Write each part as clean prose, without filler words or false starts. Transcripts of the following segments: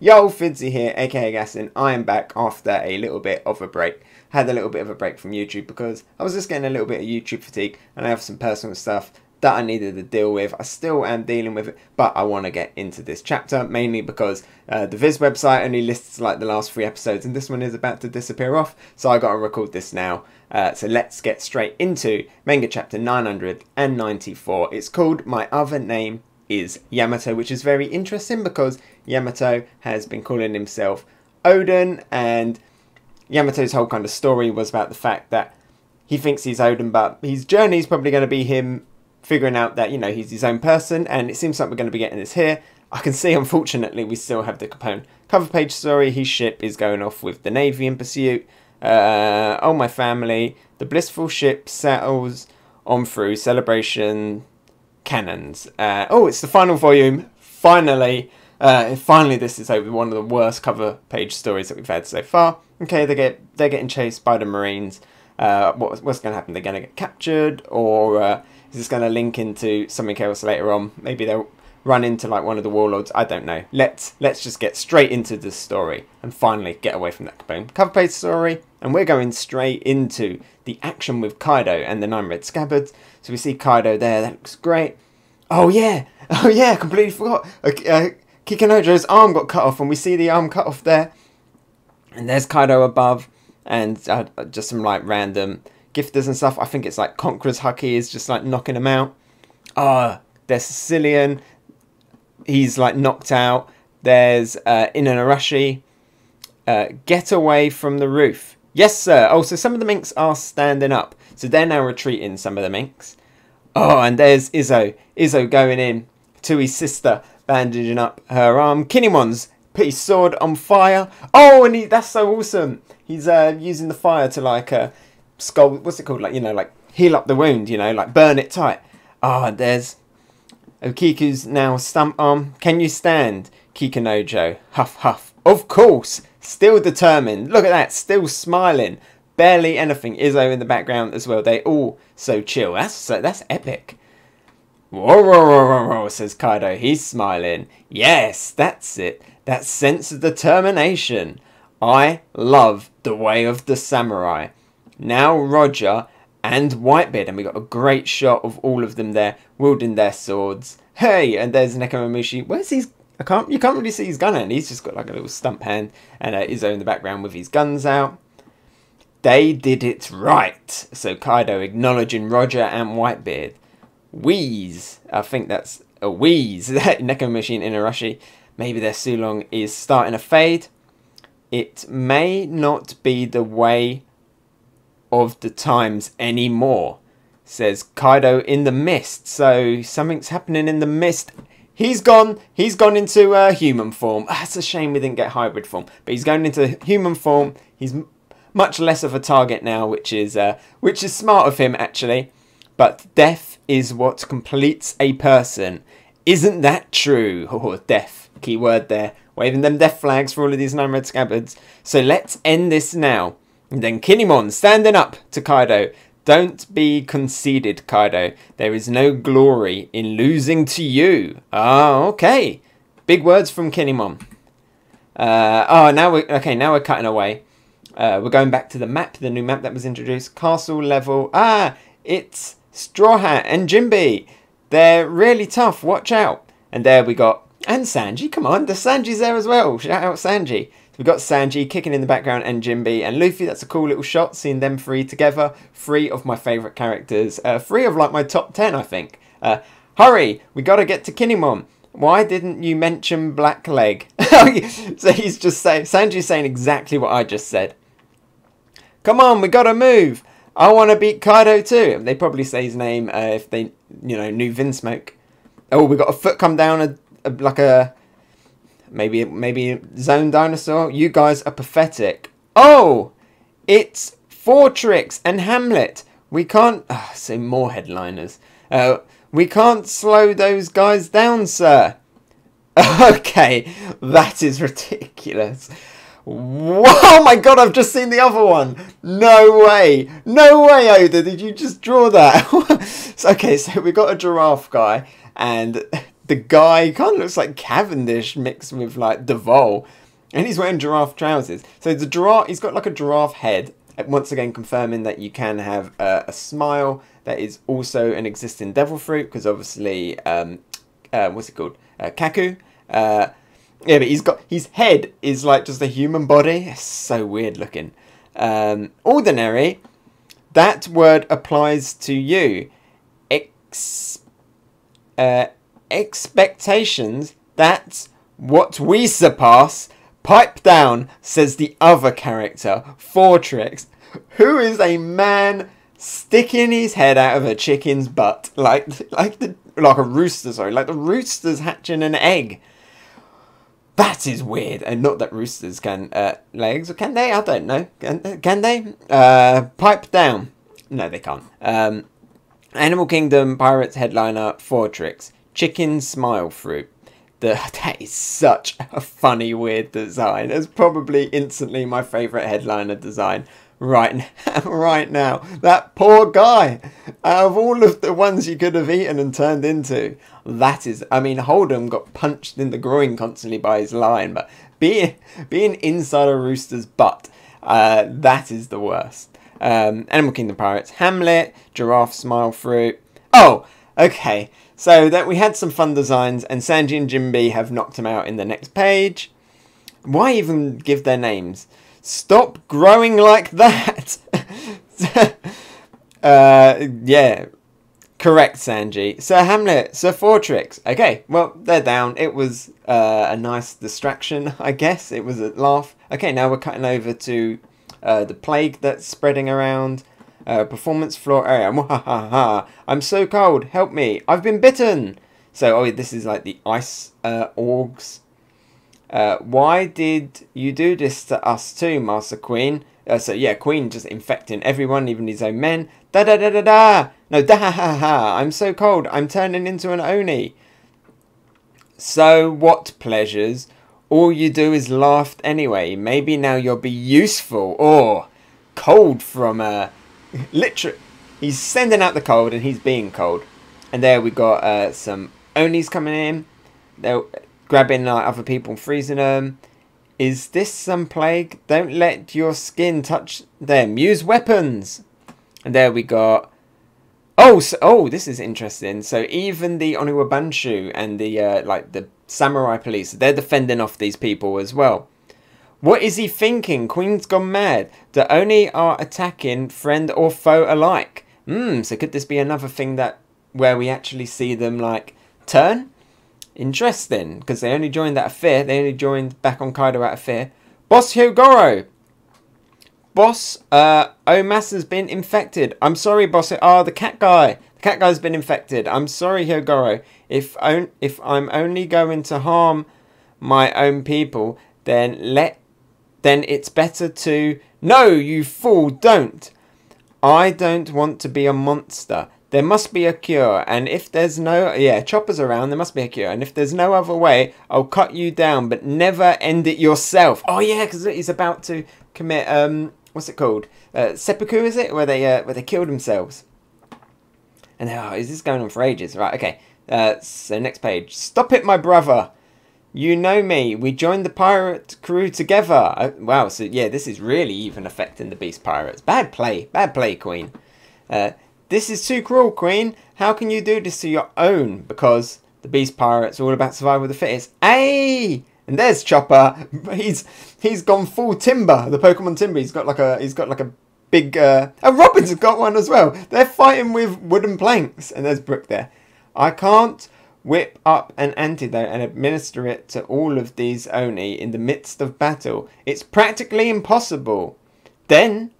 Yo, Fidzy here, aka Hegassen. I am back after a little bit of a break. Had a little bit of a break from YouTube because I was just getting a little bit of YouTube fatigue and I have some personal stuff that I needed to deal with. I still am dealing with it, but I want to get into this chapter mainly because the Viz website only lists like the last 3 episodes and this one is about to disappear off, so I got to record this now. So let's get straight into Manga chapter 994. It's called My Other Name is Yamato, which is very interesting because Yamato has been calling himself Odin, and Yamato's whole kind of story was about the fact that he thinks he's Odin, but his journey is probably going to be him figuring out that, you know, he's his own person, and it seems like we're going to be getting this here. I can see, unfortunately, we still have the Capone cover page story. His ship is going off with the Navy in pursuit. Oh, my family. The blissful ship settles on through celebration cannons. Oh, it's the final volume. Finally. Finally, this is over. One of the worst cover page stories that we've had so far. Okay, they're getting chased by the Marines. What's going to happen? They're going to get captured, or is this going to link into something else later on? Maybe they'll run into like one of the warlords. I don't know. Let's just get straight into the story and finally get away from that Capone cover page story. And we're going straight into the action with Kaido and the 9 red scabbards. So we see Kaido there. That looks great. Oh yeah, completely forgot. Kikunojo's arm got cut off, and we see the arm cut off there. And there's Kaido above, and just some like random gifters and stuff. I think it's like Conqueror's Haki is just like knocking him out. There's Sicilian. He's like knocked out. There's Inarashi. Get away from the roof. Yes, sir. Oh, so some of the minks are standing up. So they're now retreating, some of the minks. Oh, and there's Izzo. Izzo going in to his sister, bandaging up her arm. Kinemon's put his sword on fire. Oh, and that's so awesome. He's using the fire to like skull. What's it called? Like, you know, like heal up the wound. You know, like burn it tight. Oh, and there's Okiku's now stump arm. Can you stand? Kikunojo. Huff huff. Of course. Still determined. Look at that. Still smiling. Barely anything. Izzo in the background as well. They all so chill. That's epic. Whoa, whoa, whoa, whoa, whoa, says Kaido. He's smiling. Yes, that's it. That sense of determination. I love the way of the samurai. Now Roger and Whitebeard. And we got a great shot of all of them there wielding their swords. Hey, and there's Nekomamushi. Where's his... You can't really see his gun hand. He's just got like a little stump hand. And Izzo in the background with his guns out. They did it right. So Kaido acknowledging Roger and Whitebeard. Wheeze. I think that's a wheeze. Nekomamushi and Inarashi. Maybe their Sulong is starting to fade. It may not be the way of the times anymore, says Kaido in the mist. So something's happening in the mist. He's gone into human form. It's a shame we didn't get hybrid form, but he's going into human form. He's much less of a target now, which is smart of him actually. But death is what completes a person. Isn't that true? Oh, death. Keyword there. Waving them death flags for all of these 9 red scabbards. So let's end this now. And then Kinemon standing up to Kaido. Don't be conceited, Kaido. There is no glory in losing to you. Oh, okay. Big words from Kinemon. Now we're cutting away. We're going back to the map, the new map that was introduced. Castle level. It's Straw Hat and Jinbe. They're really tough. Watch out. And there we got... And Sanji. Come on. The Sanji's there as well. Shout out Sanji. So we've got Sanji kicking in the background and Jinbe and Luffy. That's a cool little shot. Seeing them 3 together. 3 of my favourite characters. 3 of like my top 10, I think. Hurry. We got to get to Kinemon. Why didn't you mention Blackleg? So he's just saying... Sanji's saying exactly what I just said. Come on. We got to move. I want to beat Kaido too. They probably say his name if they, you know, knew Vinsmoke. Oh, we got a foot come down like a maybe Zone Dinosaur. You guys are pathetic. Oh, it's Fortrix and Hamlet. We can't. So more headliners. We can't slow those guys down, sir. Okay, that is ridiculous. Oh my god, I've just seen the other one. No way. No way, Oda. Did you just draw that? Okay, so we got a giraffe guy. And the guy kind of looks like Cavendish mixed with like Duvall, and he's wearing giraffe trousers. So the giraffe, he's got like a giraffe head. Once again, confirming that you can have a smile that is also an existing devil fruit, because obviously, what's it called? Kaku. Yeah, but his head is like just a human body. It's so weird looking. Ordinary. That word applies to you. Expectations. That's what we surpass. Pipe down, says the other character, Fortrix, who is a man sticking his head out of a chicken's butt, like a rooster. Sorry, like the rooster's hatching an egg. That is weird, and not that roosters can lay eggs, or can they? I don't know. Can they? Pipe down. No, they can't. Animal Kingdom Pirates headliner Fortrix, chicken smile fruit. That is such a funny, weird design. It's probably instantly my favourite headliner design right now. That poor guy. Out of all of the ones you could have eaten and turned into, that is... I mean, Hold'em got punched in the groin constantly by his lion, but being inside a rooster's butt, that is the worst. Animal Kingdom Pirates, Hamlet, giraffe smile fruit. Oh, okay. So that we had some fun designs, and Sanji and Jinbe have knocked him out in the next page. Why even give their names? Stop growing like that. Yeah, correct, Sanji. Sir Hamlet, Sir Fortrix. Okay, well, they're down. It was a nice distraction, I guess. It was a laugh. Okay, now we're cutting over to the plague that's spreading around. Performance floor area. I'm so cold. Help me. I've been bitten. So, oh, this is like the ice orgs. Why did you do this to us too, Master Queen? So, yeah, Queen just infecting everyone, even his own men. Da da da da da. No, da ha ha ha. I'm so cold. I'm turning into an Oni. So, what pleasures? All you do is laugh anyway. Maybe now you'll be useful. Or cold from literally, he's sending out the cold and he's being cold. And there we got some Onis coming in. They're grabbing other people and freezing them. Is this some plague? Don't let your skin touch them. Use weapons. And there we got... Oh, this is interesting. So even the Oniwa Banshu and the like the samurai police, they're defending off these people as well. What is he thinking? Queen's gone mad. The Oni are attacking friend or foe alike. So could this be another thing where we actually see them like turn? Interesting, because they only joined out of fear. They only joined back on Kaido out of fear. Boss Hyogoro. Boss, Omasa's been infected. I'm sorry, boss. The cat guy. The cat guy's been infected. I'm sorry, Hyogoro. If I'm only going to harm my own people, then it's better to... No, you fool, don't. I don't want to be a monster. There must be a cure, and if there's no... Yeah, Chopper's around, there must be a cure. And if there's no other way, I'll cut you down, but never end it yourself. Oh, yeah, because he's about to commit... what's it called? Seppuku, is it? Where they kill themselves. And is this going on for ages? Right, okay. So next page. Stop it, my brother. You know me. We joined the pirate crew together. Wow, so yeah, this is really even affecting the Beast Pirates. Bad play, Queen. This is too cruel, Queen. How can you do this to your own? Because the Beast Pirates are all about survival of the fittest. Hey! And there's Chopper. He's gone full Timber. The Pokemon Timber. He's got like a big. Oh, Robin's got one as well. They're fighting with wooden planks. And there's Brook there. I can't whip up an antidote and administer it to all of these Oni in the midst of battle. It's practically impossible. Then,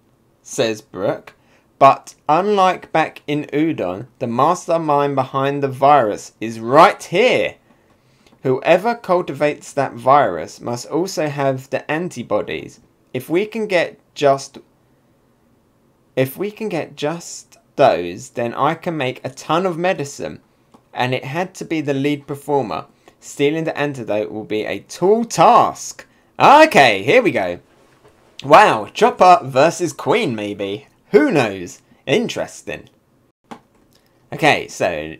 says Brook, but unlike back in Udon, the mastermind behind the virus is right here. Whoever cultivates that virus must also have the antibodies. If we can get just those, then I can make a ton of medicine. And it had to be the lead performer. Stealing the antidote will be a tall task. Okay, here we go. Wow, Chopper versus Queen maybe. Who knows? Interesting. Okay, so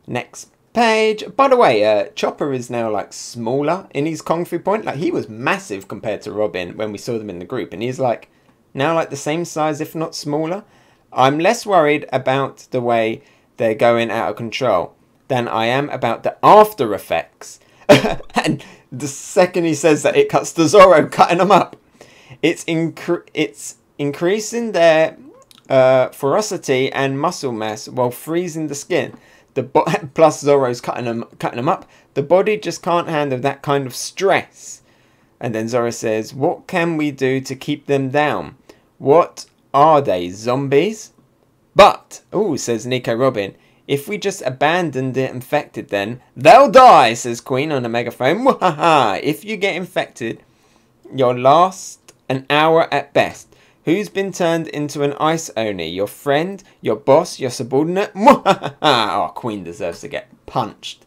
next page. By the way, Chopper is now like smaller in his Kung Fu point. Like he was massive compared to Robin when we saw them in the group, and he's like now like the same size, if not smaller. I'm less worried about the way they're going out of control than I am about the after effects. And the second he says that, it cuts to Zoro cutting them up. It's increasing their ferocity and muscle mass while freezing the skin. Plus Zoro's cutting them up. The body just can't handle that kind of stress. And then Zoro says, what can we do to keep them down? What are they, zombies? But, oh, says Nico Robin, if we just abandon the infected then, they'll die, says Queen on a megaphone. Wahaha, if you get infected, you'll last an hour at best. Who's been turned into an ice oni? Your friend, your boss, your subordinate? Oh, Queen deserves to get punched.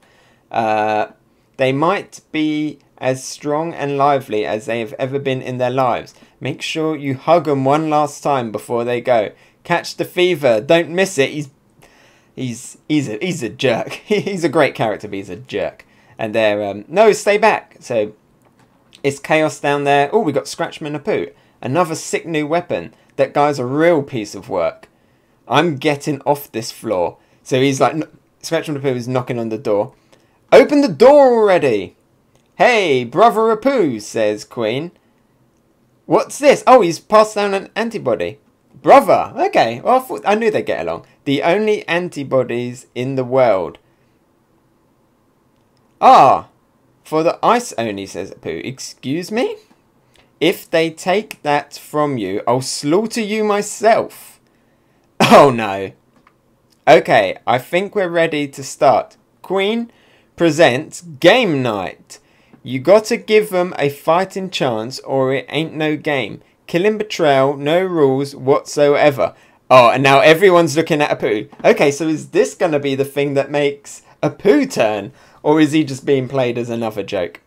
They might be as strong and lively as they have ever been in their lives. Make sure you hug them one last time before they go. Catch the fever. Don't miss it. He's a jerk. He's a great character, but he's a jerk. And they're no, stay back. So it's chaos down there. Oh, we got Scratchman Apu. Another sick new weapon. That guy's a real piece of work. I'm getting off this floor. So he's like, Scratchman Apu is knocking on the door. Open the door already. Hey, brother Apu, says Queen. What's this? Oh, he's passed down an antibody. Brother. Okay. Well, I knew they'd get along. The only antibodies in the world. Ah, for the ice only, says Apu. Excuse me? If they take that from you, I'll slaughter you myself. Oh, no. Okay, I think we're ready to start. Queen presents game night. You gotta give them a fighting chance or it ain't no game. Killing betrayal, no rules whatsoever. Oh, and now everyone's looking at Apu. Okay, so is this gonna be the thing that makes Apu turn? Or is he just being played as another joke?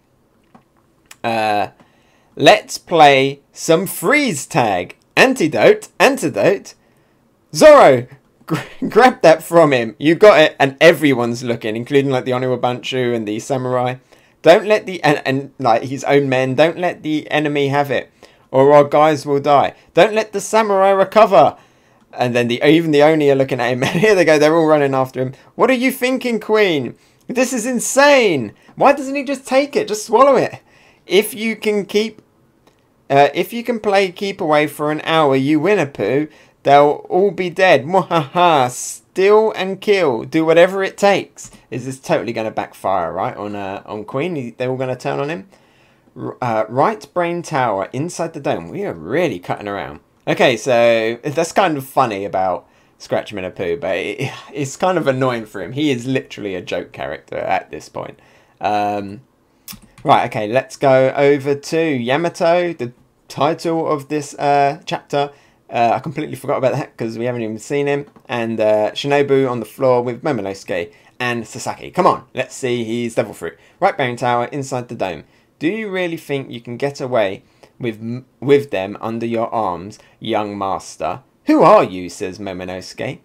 Let's play some freeze tag. Antidote. Zoro, grab that from him. You got it. And everyone's looking, including like the Oniwabanchu and the samurai. Don't let the, and like his own men, don't let the enemy have it. Or our guys will die. Don't let the samurai recover. And then even the Oni are looking at him. And here they go. They're all running after him. What are you thinking, Queen? This is insane. Why doesn't he just take it? Just swallow it. If you can play keep away for an hour, you win, Apu. They'll all be dead. Mwahaha. Steal and kill. Do whatever it takes. Is this totally going to backfire, right? On Queen? They're all going to turn on him? Right brain tower inside the dome. We are really cutting around. Okay, so that's kind of funny about Scratchman Apu, but it's kind of annoying for him. He is literally a joke character at this point. Right, okay, let's go over to Yamato, the title of this chapter. I completely forgot about that because we haven't even seen him. And Shinobu on the floor with Momonosuke and Sasaki. Come on, let's see his devil fruit. Right brain tower inside the dome. Do you really think you can get away with them under your arms, young master? Who are you, says Momonosuke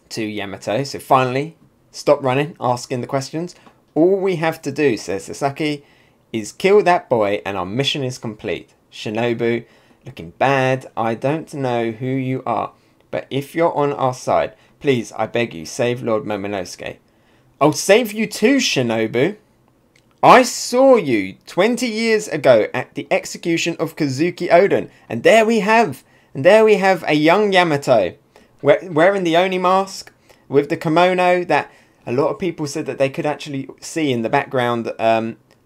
to Yamato. So finally, stop running, asking the questions. All we have to do, says Sasaki, is kill that boy and our mission is complete. Shinobu, looking bad. I don't know who you are, but if you're on our side, please, I beg you, save Lord Momonosuke. I'll save you too, Shinobu. I saw you 20 years ago at the execution of Kazuki Oden, and there we have a young Yamato wearing the Oni mask with the kimono that a lot of people said that they could actually see in the background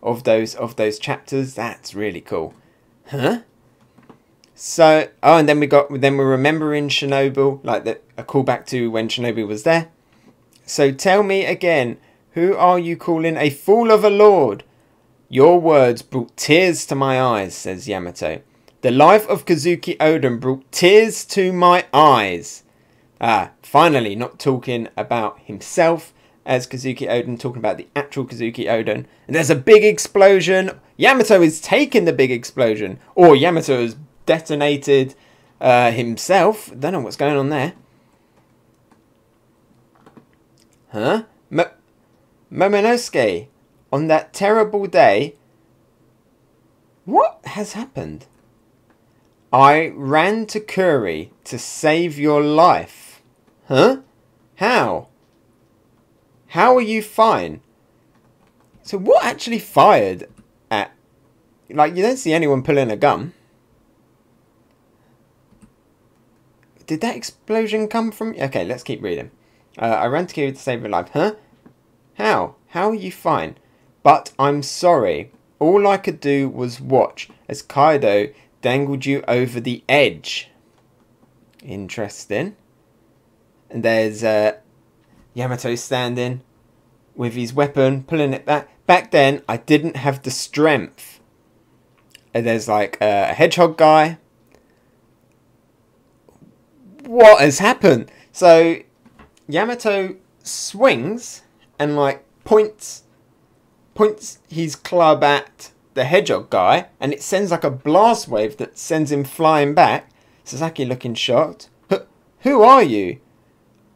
of those chapters. That's really cool, huh? So and then we're remembering Shinobu, like a callback to when Shinobu was there. So tell me again. Who are you calling a fool of a lord? Your words brought tears to my eyes, says Yamato. The life of Kazuki Oden brought tears to my eyes. Finally not talking about himself as Kazuki Oden, talking about the actual Kazuki Oden. And there's a big explosion. Yamato is taking the big explosion. Or Yamato has detonated himself. Don't know what's going on there. Huh? Momonosuke, on that terrible day, what has happened? I ran to Kuri to save your life. Huh? How? How are you fine? So what actually fired at... Like, you don't see anyone pulling a gun. Did that explosion come from... Okay, let's keep reading. I ran to Kuri to save your life. Huh? How? How are you fine? But I'm sorry. All I could do was watch as Kaido dangled you over the edge. Interesting. And there's Yamato standing with his weapon, pulling it back. Back then, I didn't have the strength. And there's like a hedgehog guy. What has happened? So Yamato swings and like points his club at the hedgehog guy, and it sends like a blast wave that sends him flying back. Sasaki looking shocked. Who are you?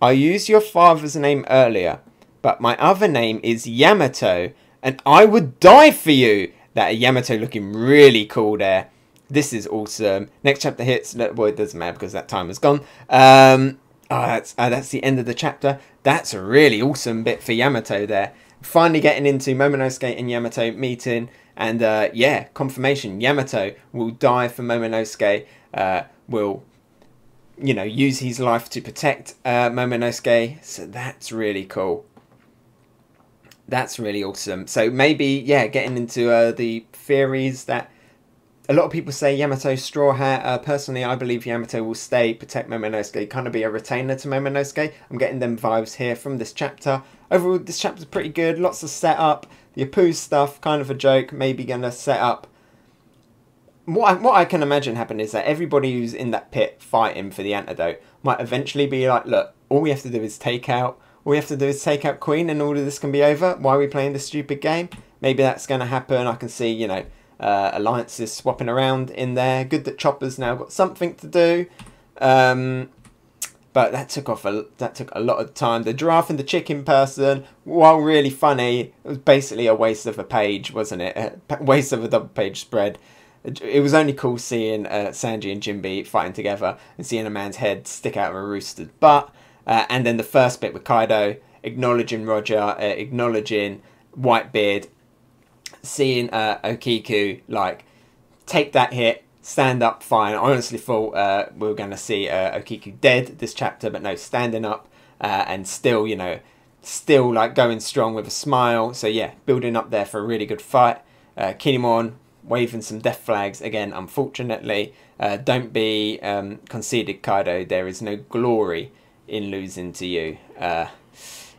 I used your father's name earlier, but my other name is Yamato, and I would die for you. That Yamato looking really cool there. This is awesome. Next chapter hits. Well, it doesn't matter because that time is gone. That's the end of the chapter. That's a really awesome bit for Yamato there. Finally getting into Momonosuke and Yamato meeting. And yeah, confirmation. Yamato will die for Momonosuke. Will, you know, use his life to protect Momonosuke. So that's really cool. That's really awesome. So maybe, yeah, getting into the theories that a lot of people say Yamato Straw Hat. Personally, I believe Yamato will stay, protect Momonosuke, kind of be a retainer to Momonosuke. I'm getting them vibes here from this chapter. Overall, this chapter's pretty good. Lots of setup. The Apu stuff, kind of a joke. Maybe going to set up. What I can imagine happen is that everybody who's in that pit fighting for the antidote might eventually be like, look, all we have to do is take out Queen and all of this can be over. Why are we playing this stupid game? Maybe that's going to happen. I can see, you know, alliances swapping around in there. Good that Chopper's now got something to do. But that took a lot of time. The giraffe and the chicken person, while really funny, it was basically a waste of a page, wasn't it? A waste of a double page spread. It was only cool seeing Sanji and Jinbe fighting together and seeing a man's head stick out of a rooster's butt. And then the first bit with Kaido acknowledging Roger, acknowledging Whitebeard, seeing Okiku like take that hit, stand up fine. I honestly thought we were going to see Okiku dead this chapter, but no, standing up and still, you know, still like going strong with a smile. So yeah, building up there for a really good fight. Kinemon waving some death flags again. Unfortunately, don't be conceited, Kaido. There is no glory in losing to you.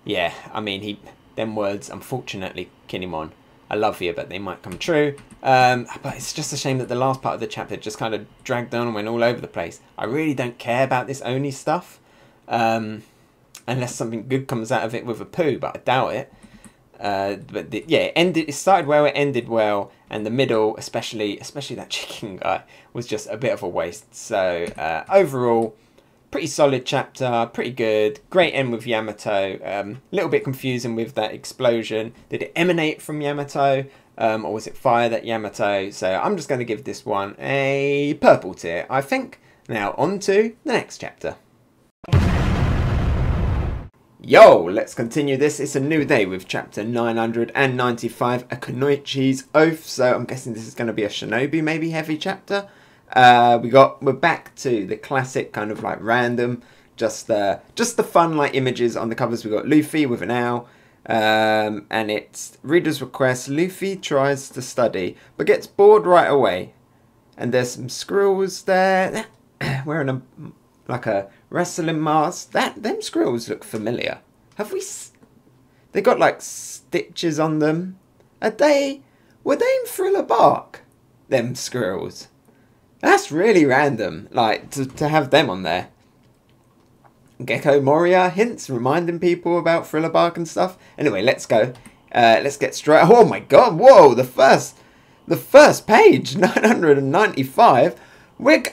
Yeah, I mean, them words, unfortunately, Kinemon, I love you, but they might come true. But it's just a shame that the last part of the chapter just kind of dragged on and went all over the place. I really don't care about this Oni stuff, unless something good comes out of it with a poo, but I doubt it. But yeah, it started well, it ended well, and the middle, especially that chicken guy, was just a bit of a waste. So overall, pretty solid chapter, pretty good. Great end with Yamato. A little bit confusing with that explosion. Did it emanate from Yamato? Or was it fire at Yamato? So I'm just going to give this one a purple tier, I think. Now on to the next chapter. Yo, let's continue this. It's a new day with chapter 995, a KUNOICHI'S Oath. So I'm guessing this is going to be a shinobi maybe heavy chapter. We're back to the classic kind of like random, just the fun like images on the covers. We've got Luffy with an owl, and it's reader's request. Luffy tries to study but gets bored right away, and there's some squirrels there wearing like a wrestling mask. Them squirrels look familiar. They got like stitches on them. Were they in Thriller Bark? Them squirrels. That's really random, like, to have them on there. Gecko Moria hints, reminding people about Thriller Bark and stuff. Anyway, let's go. Let's get straight... Oh my god, whoa, the first page, 995. We're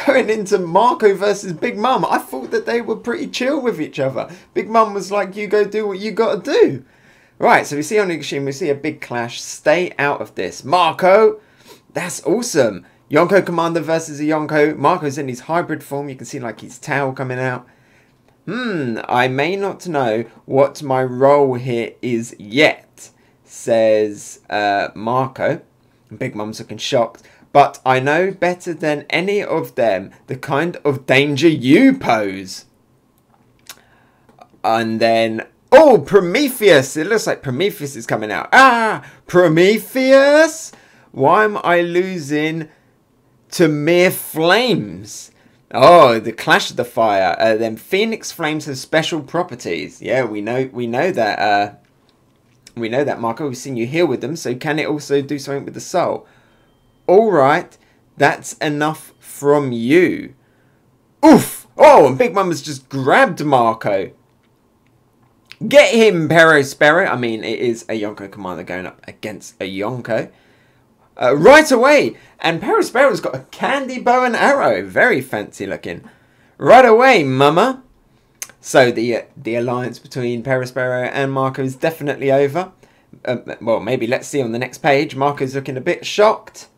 going into Marco versus Big Mum. I thought that they were pretty chill with each other. Big Mum was like, you go do what you gotta do. Right, so we see Onigashima, we see a big clash. Stay out of this. Marco! That's awesome. Yonko Commander versus a Yonko. Marco's in his hybrid form. You can see like his tail coming out. I may not know what my role here is yet, says Marco. Big Mum's looking shocked. But I know better than any of them the kind of danger you pose. And then, oh, Prometheus. It looks like Prometheus is coming out. Ah, Prometheus? Why am I losing to mere flames? Oh, the Clash of the Fire. Then Phoenix Flames have special properties. Yeah, we know that. We know that, Marco. We've seen you heal with them. So can it also do something with the soul? All right, that's enough from you. Oof! Oh, and Big Mum has just grabbed Marco. Get him, Perospero. I mean, it is a Yonko commander going up against a Yonko. Right away. And Perospero's got a candy bow and arrow. Very fancy looking. Right away, mama. So the alliance between Perospero and Marco is definitely over. Well, maybe let's see on the next page. Marco's looking a bit shocked.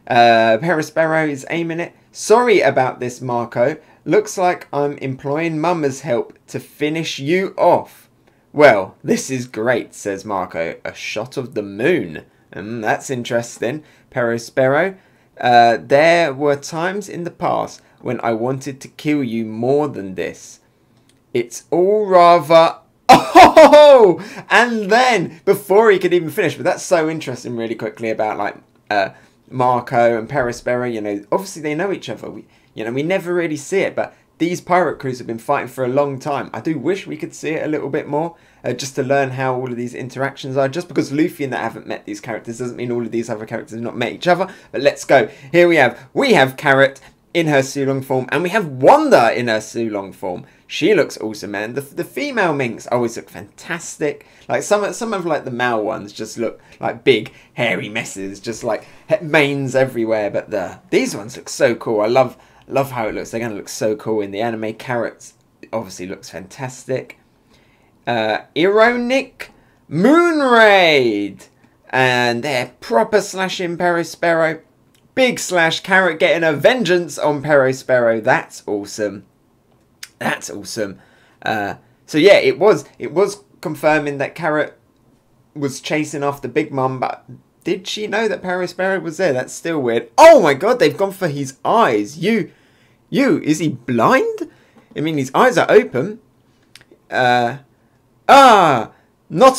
Perospero is aiming it. Sorry about this, Marco. Looks like I'm employing Mama's help to finish you off. Well, this is great, says Marco. A shot of the moon. That's interesting. Perospero. There were times in the past when I wanted to kill you more than this. It's all rather... Oh! And then, before he could even finish, but that's so interesting really quickly about, like, Marco and Perospero, you know, obviously they know each other. We never really see it, but these pirate crews have been fighting for a long time. I do wish we could see it a little bit more, just to learn how all of these interactions are. Just because Luffy and that haven't met these characters doesn't mean all of these other characters have not met each other. But let's go. Here we have Carrot in her Sulong form, and we have Wanda in her Sulong form. She looks awesome, man. The female minks always look fantastic. Like some of like the male ones just look like big hairy messes, just like manes everywhere. But these ones look so cool. I love how it looks. They're gonna look so cool in the anime. Carrots obviously looks fantastic. Ironic Moonraid, and they're proper slashing Perospero. Big slash. Carrot getting a vengeance on Perospero. That's awesome. That's awesome. So yeah, it was confirming that Carrot was chasing after Big Mum, but did she know that Perospero was there? That's still weird. Oh my god, they've gone for his eyes. Is he blind? I mean, his eyes are open. Not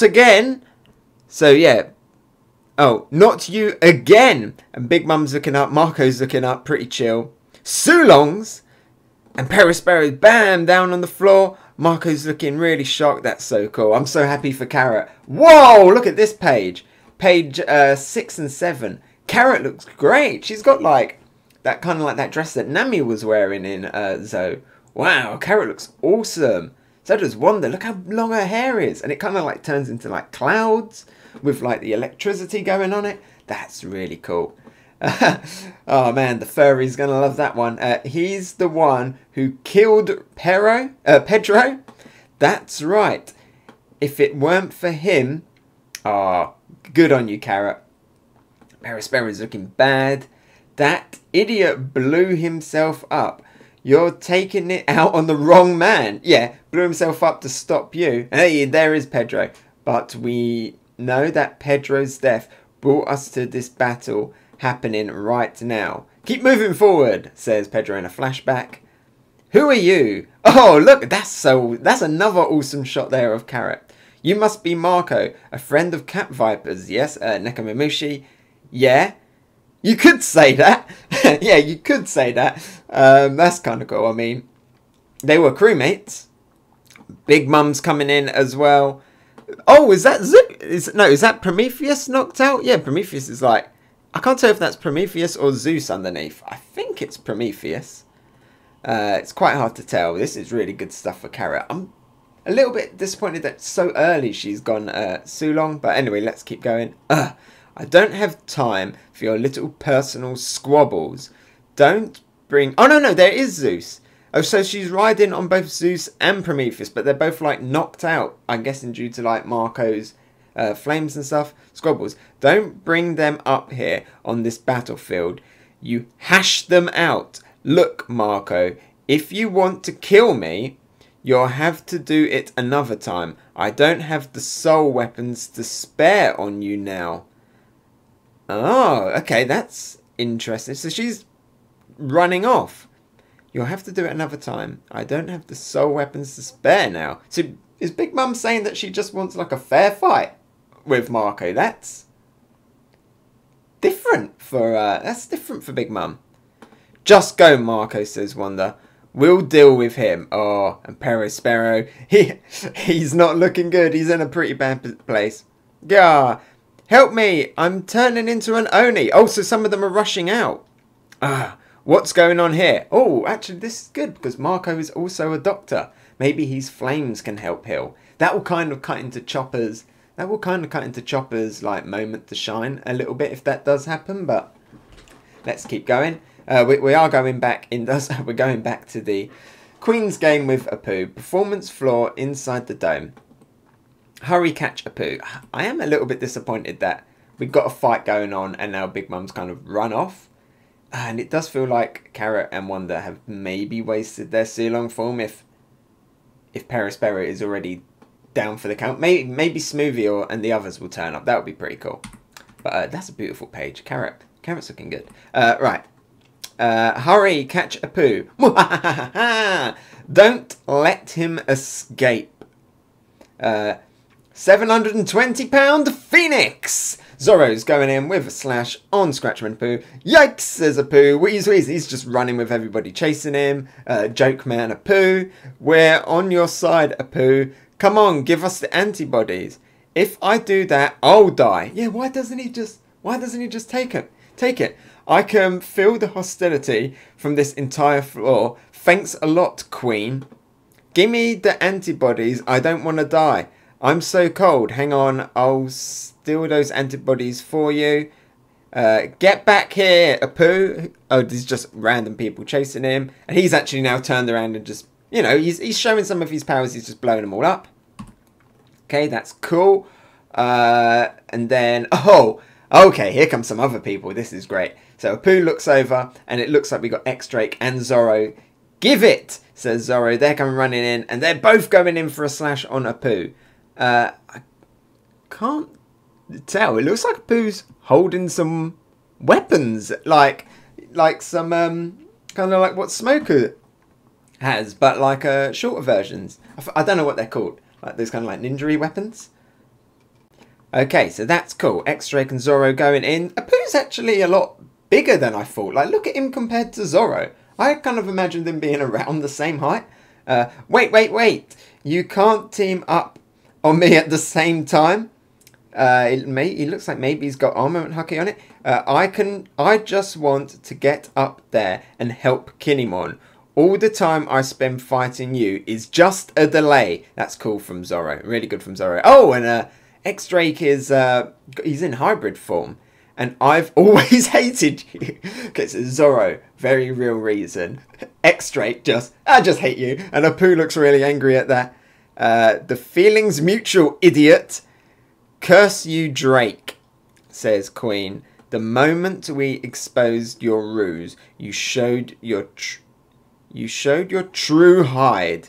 again. So yeah. Oh, not you again. And Big Mum's looking up. Marco's looking up. Pretty chill. Sulongs. And Perospero's bam down on the floor. Marco's looking really shocked. That's so cool. I'm so happy for Carrot. Whoa, look at this page. Page 6 and 7. Carrot looks great. She's got like that kind of like that dress that Nami was wearing in Zoe. Wow, Carrot looks awesome. So does Wanda. Look how long her hair is. And it kind of like turns into like clouds with like the electricity going on it. That's really cool. Oh man, the furry's gonna love that one. He's the one who killed Pedro. That's right. If it weren't for him, good on you, Carrot. Perospero's looking bad. That idiot blew himself up. You're taking it out on the wrong man. Yeah, blew himself up to stop you. Hey, there is Pedro. But we know that Pedro's death brought us to this battle happening right now. Keep moving forward, says Pedro in a flashback. Who are you? Oh, look, that's another awesome shot there of Carrot. You must be Marco, a friend of Cat Vipers, yes? Nekomamushi. Yeah, you could say that. Yeah, you could say that. That's kind of cool. I mean, they were crewmates. Big Mum's coming in as well. Oh, is that is that Prometheus knocked out? Yeah, Prometheus is like, I can't tell if that's Prometheus or Zeus underneath. I think it's Prometheus. It's quite hard to tell. This is really good stuff for Carrot. I'm a little bit disappointed that so early she's gone so long. But anyway, let's keep going. I don't have time for your little personal squabbles. Don't bring... Oh, no, there is Zeus. Oh, so she's riding on both Zeus and Prometheus, but they're both, like, knocked out. I'm guessing due to, like, Marco's flames and stuff, squabbles. Don't bring them up here on this battlefield. You hash them out. Look, Marco, if you want to kill me, you'll have to do it another time. I don't have the soul weapons to spare on you now. Oh, okay, that's interesting. So she's running off. You'll have to do it another time. I don't have the soul weapons to spare now. So is Big Mum saying that she just wants like a fair fight with Marco? That's different for Big Mum. Just go, Marco, says Wanda. We'll deal with him. Oh, and Perospero, he's not looking good. He's in a pretty bad place. Yeah, help me. I'm turning into an Oni. Oh, so some of them are rushing out. What's going on here? Oh, actually, this is good because Marco is also a doctor. Maybe his flames can help heal. That will kind of cut into Chopper's. Like moment to shine a little bit if that does happen. But let's keep going. We are going back in. We're going back to the Queen's game with Apu. Performance floor inside the dome. Hurry, catch Apu. I am a little bit disappointed that we've got a fight going on and now Big Mum's kind of run off. And it does feel like Carrot and Wanda have maybe wasted their Sealong form if Perospero is already down for the count. Maybe Smoothie and the others will turn up. That would be pretty cool. But that's a beautiful page. Carrot's looking good. Right. Hurry, catch Apu. Don't let him escape. £720 Phoenix. Zorro's going in with a slash on Scratchman Apu. Yikes, says Apu. Wheeze. He's just running with everybody chasing him. Joke man Apu. We're on your side, Apu. Come on, give us the antibodies. If I do that, I'll die. Yeah, why doesn't he just take it? I can feel the hostility from this entire floor. Thanks a lot, Queen. Give me the antibodies. I don't want to die. I'm so cold. Hang on. I'll steal those antibodies for you. Get back here, Apu. Oh, there's just random people chasing him. And he's actually now turned around and just, you know, he's showing some of his powers. He's just blowing them all up. Okay, that's cool. And then, oh, okay, here come some other people. This is great. So Apu looks over, and it looks like we got X-Drake and Zorro. Give it, says Zorro. They're coming running in, and they're both going in for a slash on Apu. I can't tell. It looks like Apu's holding some weapons, like some kind of like what Smoker has, but like shorter versions. I don't know what they're called. Like those kind of like ninja weapons. Okay, so that's cool. X-Drake and Zorro going in. Apu's actually a lot bigger than I thought. Like, look at him compared to Zorro. I kind of imagined them being around the same height. Wait. You can't team up on me at the same time. He looks like maybe he's got armament hockey on it. I just want to get up there and help Kinemon. All the time I spend fighting you is just a delay. That's cool from Zorro. Really good from Zorro. Oh, and X-Drake is he's in hybrid form. And I've always hated you. Okay, so Zorro, very real reason. X-Drake I just hate you. And Apu looks really angry at that. The feeling's mutual, idiot. Curse you, Drake, says Queen. The moment we exposed your ruse, you showed your true hide.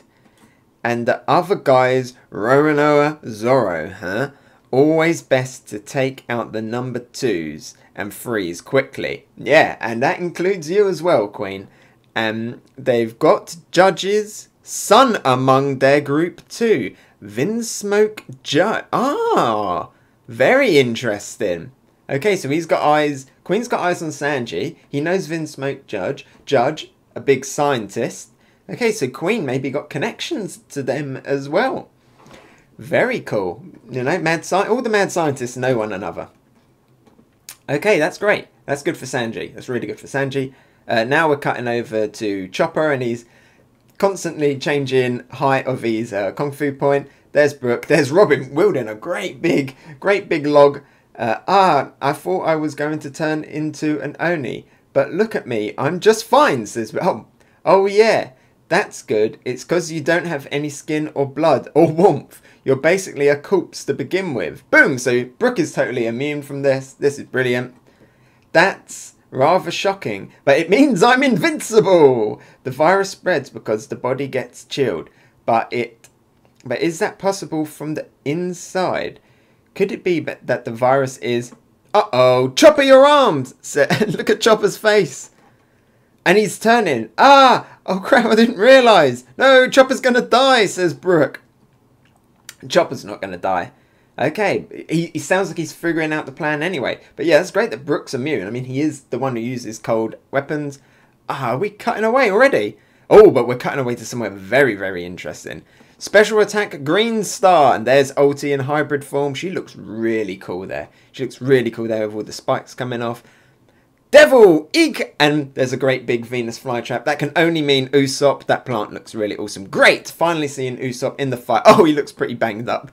And the other guy's Roronoa Zorro, huh? Always best to take out the number 2s and 3s quickly. Yeah, and that includes you as well, Queen. They've got Judge's son among their group too. Vinsmoke Judge. Ah, very interesting. Okay, so he's got eyes. Queen's got eyes on Sanji. He knows Vinsmoke Judge. Judge, a big scientist. Okay, so Queen maybe got connections to them as well. Very cool. You know, all the mad scientists know one another. Okay, that's great. That's good for Sanji. That's really good for Sanji. Now we're cutting over to Chopper, and he's constantly changing height of his Kung Fu point. There's Brooke. There's Robin wielding a great big log. I thought I was going to turn into an Oni, but look at me. I'm just fine, says... Oh yeah. That's good. It's because you don't have any skin or blood or warmth. You're basically a corpse to begin with. Boom! So Brooke is totally immune from this. This is brilliant. That's rather shocking, but it means I'm invincible! The virus spreads because the body gets chilled. But is that possible from the inside? Could it be that the virus is... Uh-oh! Chopper, your arms! Look at Chopper's face. And he's turning. Ah! Oh crap, I didn't realise. No, Chopper's going to die, says Brooke. Chopper's not going to die. Okay, he sounds like he's figuring out the plan anyway. But yeah, it's great that Brooke's immune. I mean, he is the one who uses cold weapons. Ah, are we cutting away already? Oh, but we're cutting away to somewhere very, very interesting. Special attack Green Star. And there's Ulti in hybrid form. She looks really cool there. She looks really cool there with all the spikes coming off. Devil! Eek! And there's a great big Venus flytrap. That can only mean Usopp. That plant looks really awesome. Great! Finally seeing Usopp in the fight. Oh, he looks pretty banged up.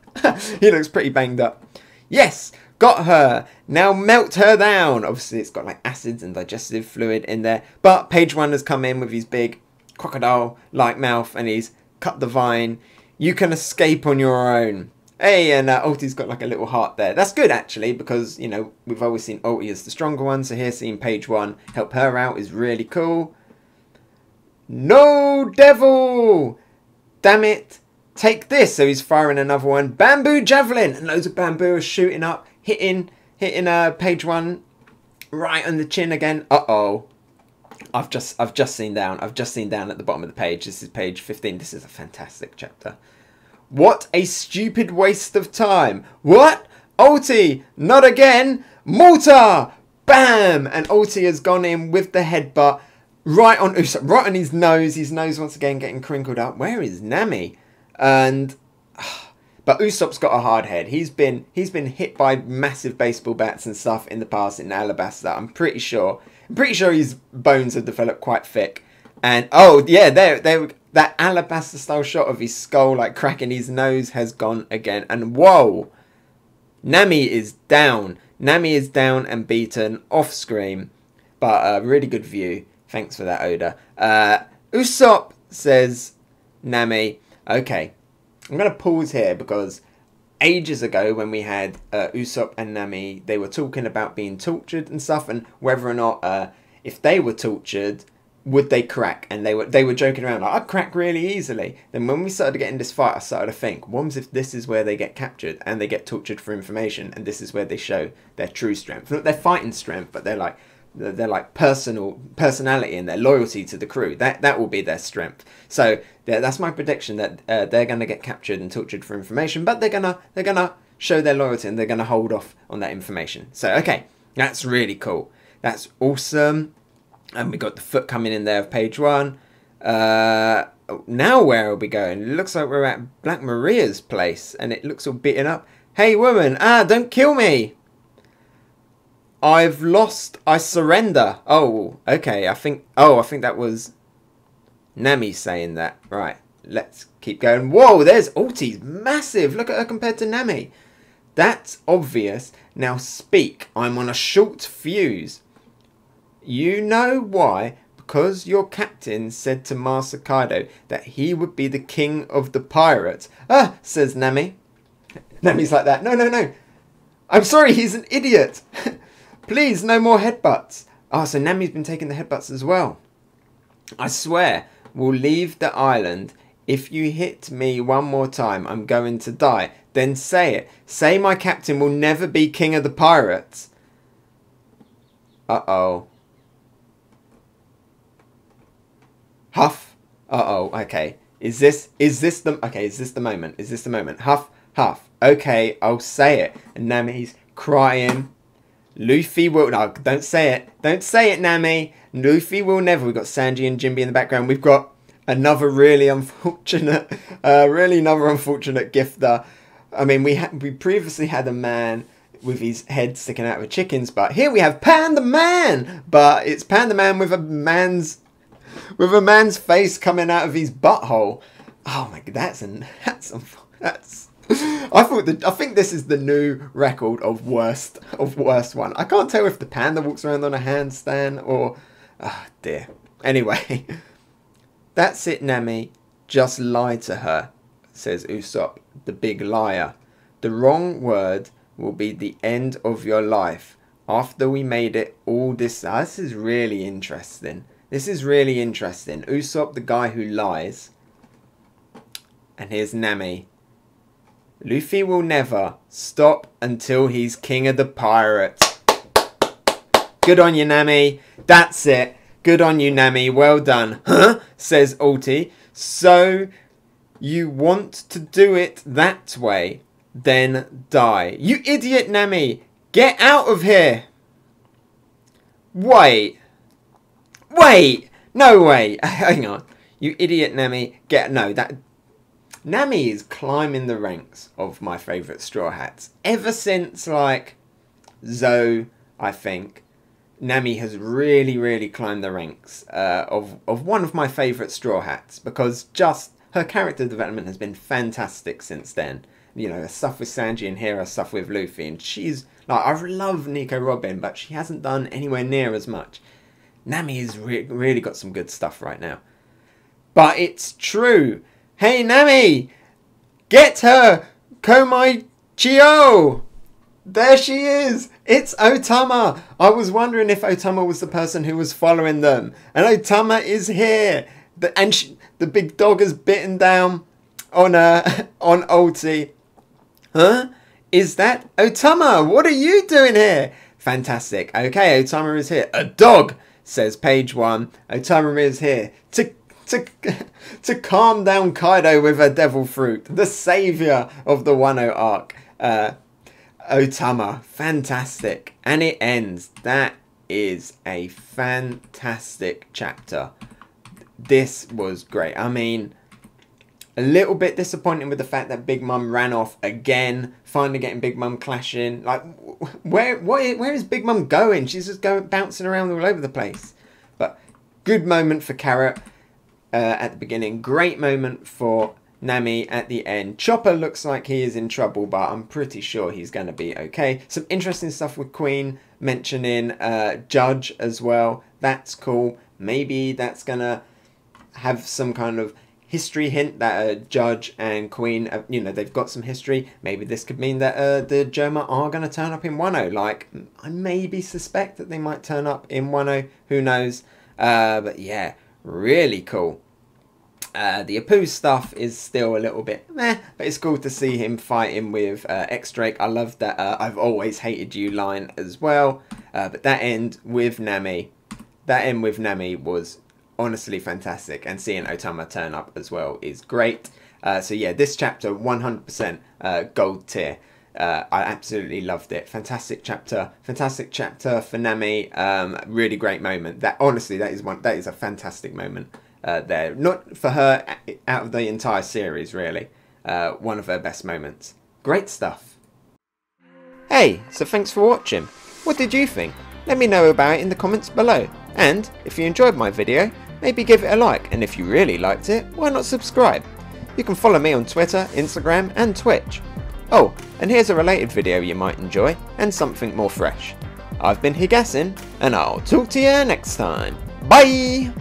He looks pretty banged up. Yes! Got her! Now melt her down! Obviously, it's got like acids and digestive fluid in there. But Page 1 has come in with his big crocodile-like mouth and he's cut the vine. You can escape on your own. Hey, and Ulti's got like a little heart there. That's good, actually, because, you know, we've always seen Ulti as the stronger one. So here seeing Page 1 help her out is really cool. No, Devil! Damn it. Take this. So he's firing another one. Bamboo Javelin. And loads of bamboo are shooting up. Hitting Page 1 right on the chin again. Uh-oh. I've just seen down. I've just seen down at the bottom of the page. This is page 15. This is a fantastic chapter. What a stupid waste of time. What? Ulti, not again. Mortar. Bam. And Ulti has gone in with the headbutt right on Usopp, right on his nose. His nose once again getting crinkled up. Where is Nami? And but Usopp's got a hard head. He's been hit by massive baseball bats and stuff in the past in Alabasta. I'm pretty sure his bones have developed quite thick. And oh yeah, that Alabaster style shot of his skull like cracking his nose has gone again. And whoa, Nami is down. Nami is down and beaten off screen. But a really good view. Thanks for that, Oda. Usopp, says Nami. Okay, I'm going to pause here because ages ago when we had Usopp and Nami, they were talking about being tortured and stuff and whether or not if they were tortured, would they crack? And they were joking around like, I'd crack really easily. Then when we started getting this fight, I started to think, what if this is where they get captured and they get tortured for information, and this is where they show their true strength, not their fighting strength, but their like personality and their loyalty to the crew. That will be their strength. So that's my prediction, that they're gonna get captured and tortured for information, but they're gonna show their loyalty and they're gonna hold off on that information. So okay, that's really cool. That's awesome. And we got the foot coming in there of Page 1. Now where are we going? It looks like we're at Black Maria's place. And it looks all beaten up. Hey woman, don't kill me. I've lost, I surrender. Oh, okay, I think that was Nami saying that. Right, let's keep going. Whoa, there's Ulti's massive. Look at her compared to Nami. That's obvious. Now speak. I'm on a short fuse. You know why? Because your captain said to Master Kaido that he would be the king of the pirates. Ah, says Nami. Nami's like that. No. I'm sorry, he's an idiot. Please, no more headbutts. Ah, so Nami's been taking the headbutts as well. I swear, we'll leave the island. If you hit me one more time, I'm going to die. Then say it. Say my captain will never be king of the pirates. Uh-oh. Huff. Uh-oh, okay. Is this the moment? Is this the moment? Huff, huff. Okay, I'll say it. And Nami's crying. Luffy will... No, don't say it. Don't say it, Nami. Luffy will never. We've got Sanji and Jinbe in the background. We've got another really unfortunate... another unfortunate gifter. I mean, we previously had a man with his head sticking out of a chicken's butt. Here we have Panda Man! But it's Panda Man with a man's face coming out of his butthole. Oh my god, that's I think this is the new record of worst one. I can't tell if the panda walks around on a handstand or oh dear. Anyway, That's it, Nami. Just lie to her, says Usopp, the big liar. The wrong word will be the end of your life. After we made it all this... This is really interesting. This is really interesting. Usopp, the guy who lies. And here's Nami. Luffy will never stop until he's king of the pirates. Good on you, Nami. That's it. Good on you, Nami. Well done. Huh? Says Ulti. So, you want to do it that way? Then die. You idiot, Nami. Get out of here. Wait. Wait. No way. Hang on. You idiot, Nami. No, that... Nami is climbing the ranks of my favourite Straw Hats. Ever since, like, Zoe, I think, Nami has really climbed the ranks of one of my favourite Straw Hats. Because just her character development has been fantastic since then. You know, her stuff with Sanji and here, her stuff with Luffy. And she's, like, I love Nico Robin, but she hasn't done anywhere near as much. Nami has really got some good stuff right now. But it's true. Hey, Nami! Get her! Konoichi'S! There she is! It's Otama! I was wondering if Otama was the person who was following them. And Otama is here! The big dog has bitten down on Ulti. Huh? Is that Otama? What are you doing here? Fantastic. Okay, Otama is here. A dog! Says page 1. Otama is here. To calm down Kaido with a devil fruit. The saviour of the Wano arc. Otama. Fantastic. And it ends. That is a fantastic chapter. This was great. I mean, a little bit disappointing with the fact that Big Mum ran off again. Finally getting Big Mum clashing. Like, where is Big Mum going? She's just bouncing around all over the place. But good moment for Carrot. At the beginning. Great moment for Nami at the end. Chopper looks like he is in trouble, but I'm pretty sure he's going to be okay. Some interesting stuff with Queen mentioning Judge as well. That's cool. Maybe that's going to have some kind of history hint that Judge and Queen, you know, they've got some history. Maybe this could mean that the Germa are going to turn up in Wano. Like, I maybe suspect that they might turn up in Wano. Who knows? But yeah, really cool. The Apu stuff is still a little bit meh, but it's cool to see him fighting with X-Drake. I love that I've always hated you line as well. But that end with Nami was honestly fantastic. And seeing Otama turn up as well is great. So yeah, this chapter 100% gold tier. I absolutely loved it. Fantastic chapter for Nami. Really great moment. That honestly, that is a fantastic moment. There, not for her out of the entire series, really. One of her best moments. Great stuff. Hey, so thanks for watching. What did you think? Let me know about it in the comments below. And if you enjoyed my video, maybe give it a like. And if you really liked it, why not subscribe? You can follow me on Twitter, Instagram and Twitch. Oh, and here's a related video you might enjoy, and something more fresh. I've been Hegassen, and I'll talk to you next time. Bye!